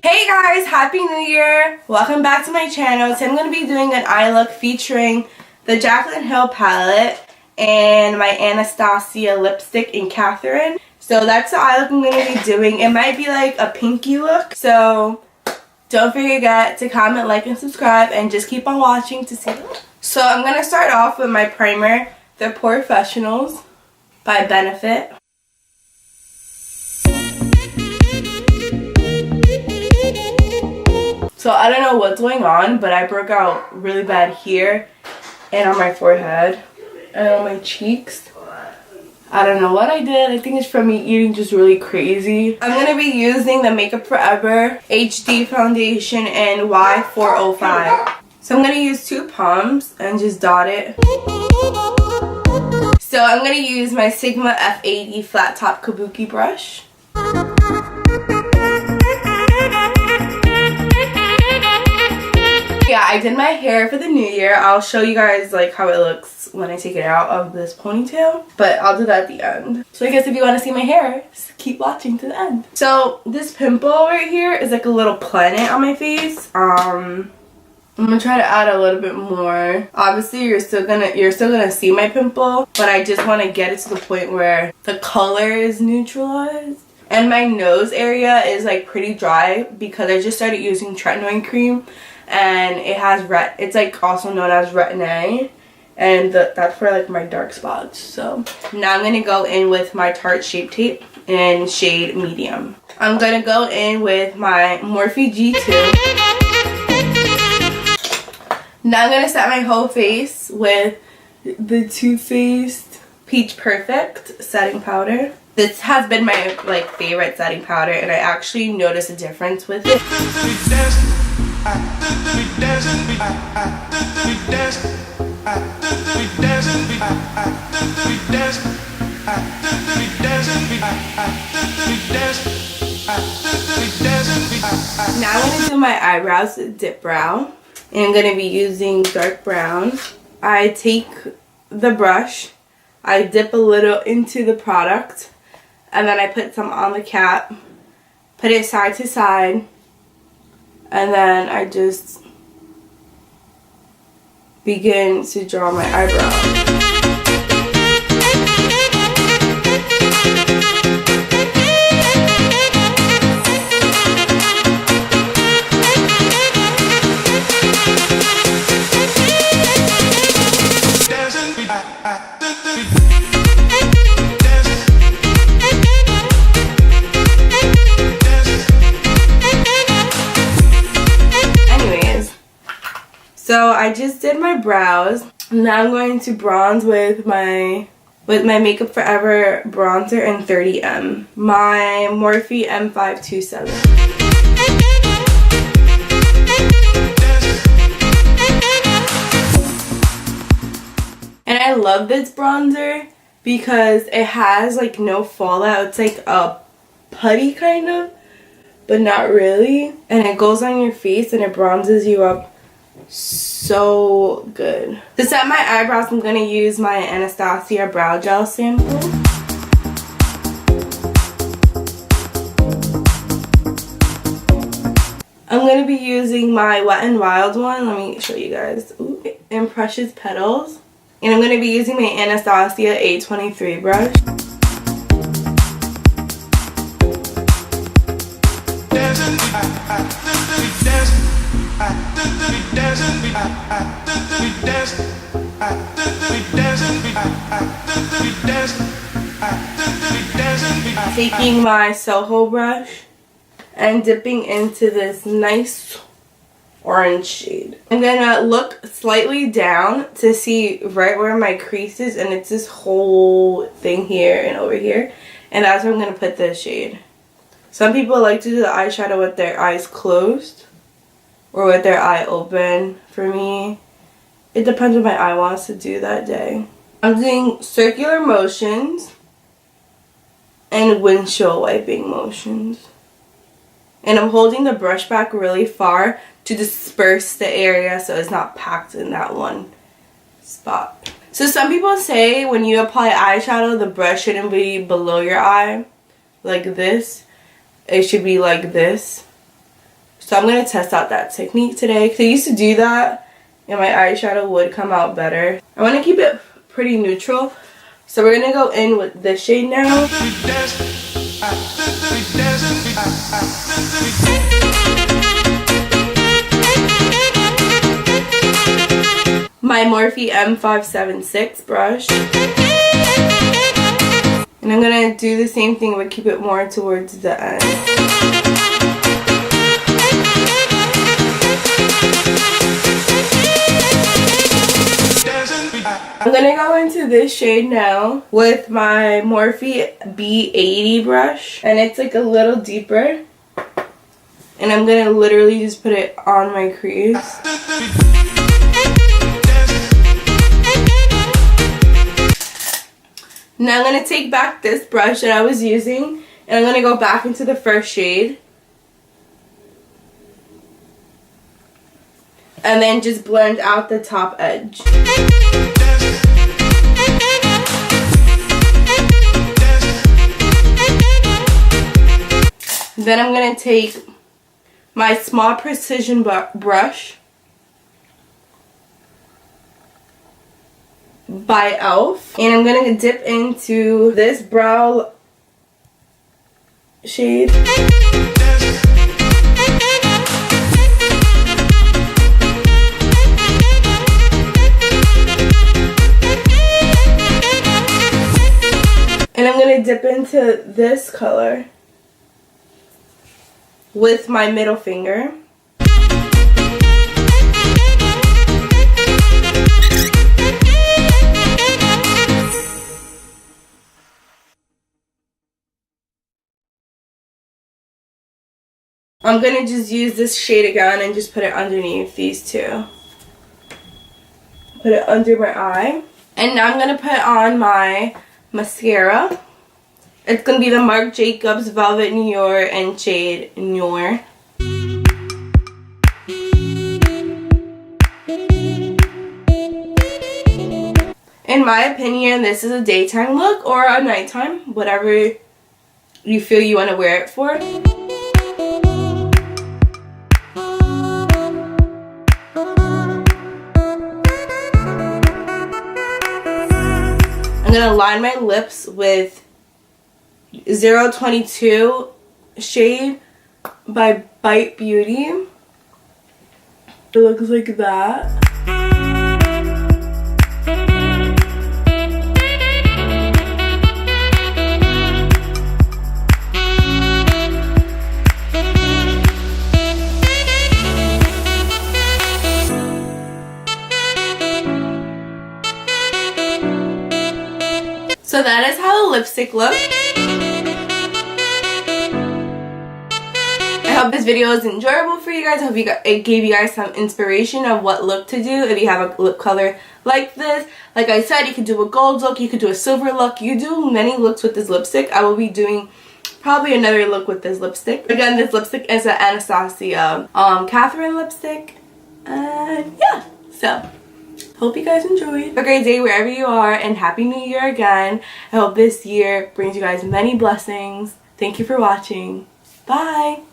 Hey guys, Happy New Year! Welcome back to my channel. Today I'm going to be doing an eye look featuring the Jaclyn Hill palette and my Anastasia lipstick in Catherine. So that's the eye look I'm going to be doing. It might be like a pinky look. So don't forget to comment, like, and subscribe, and just keep on watching to see the look. So I'm going to start off with my primer, The Professionals by Benefit. So I don't know what's going on, but I broke out really bad here and on my forehead and on my cheeks. I don't know what I did. I think it's from me eating just really crazy. I'm going to be using the Makeup Forever HD foundation in Y405. So I'm going to use two palms and just dot it. So I'm going to use my Sigma F80 flat top kabuki brush. Yeah, I did my hair for the new year. I'll show you guys like how it looks when I take it out of this ponytail, but I'll do that at the end. So I guess if you want to see my hair, just keep watching to the end. So this pimple right here is like a little planet on my face. I'm gonna try to add a little bit more. Obviously you're still gonna see my pimple, but I just want to get it to the point where the color is neutralized. And my nose area is like pretty dry because I just started using tretinoin cream. And it has it's like also known as retin-A, and that's for like my dark spots. So now I'm gonna go in with my Tarte Shape Tape in shade medium. I'm gonna go in with my Morphe G2. Now I'm gonna set my whole face with the Too Faced Peach Perfect setting powder. This has been my like favorite setting powder, and I actually noticed a difference with it. Now I'm going to do my eyebrows with Dip Brow, and I'm going to be using dark brown. I take the brush, I dip a little into the product, and then I put some on the cap, put it side to side, and then I just begin to draw my eyebrow. So I just did my brows. Now I'm going to bronze with my Makeup Forever bronzer in 30M. My Morphe M527. And I love this bronzer because it has like no fallout. It's like a putty kind of, but not really. And it goes on your face and it bronzes you up so good. To set my eyebrows, I'm going to use my Anastasia brow gel sample. I'm going to be using my Wet n Wild one. Let me show you guys. Ooh, in Precious Petals. And I'm going to be using my Anastasia 823 brush. Taking my Soho brush and dipping into this nice orange shade. I'm gonna look slightly down to see right where my crease is, and it's this whole thing here and over here, and that's where I'm gonna put this shade. Some people like to do the eyeshadow with their eyes closed or with their eye open. For me, it depends what my eye wants to do that day. I'm doing circular motions and windshield wiping motions. And I'm holding the brush back really far to disperse the area so it's not packed in that one spot. So some people say when you apply eyeshadow, the brush shouldn't be below your eye like this. It should be like this. So I'm going to test out that technique today because I used to do that and my eyeshadow would come out better. I want to keep it pretty neutral. So we're going to go in with this shade now. My Morphe M576 brush. And I'm going to do the same thing but keep it more towards the end. I'm going to go into this shade now with my Morphe B80 brush. And it's like a little deeper. And I'm going to literally just put it on my crease. Now I'm going to take back this brush that I was using and I'm going to go back into the first shade. And then just blend out the top edge. Then I'm going to take my small precision brush by e.l.f. and I'm going to dip into this brow shade. And I'm going to dip into this color with my middle finger. I'm going to just use this shade again and just put it underneath these two. Put it under my eye. And now I'm going to put on my mascara. It's going to be the Marc Jacobs Velvet Noir in shade Noir. In my opinion, this is a daytime look or a nighttime, whatever you feel you want to wear it for. I'm going to line my lips with 022 shade by Bite Beauty. It looks like that. So that is how the lipstick looks. I hope this video is enjoyable for you guys. I hope it gave you guys some inspiration of what look to do if you have a lip color like this. Like I said, you could do a gold look, you could do a silver look, you could do many looks with this lipstick. I will be doing probably another look with this lipstick. Again, this lipstick is an Anastasia Catherine lipstick. And yeah, so hope you guys enjoyed. Have a great day wherever you are and Happy New Year again. I hope this year brings you guys many blessings. Thank you for watching. Bye.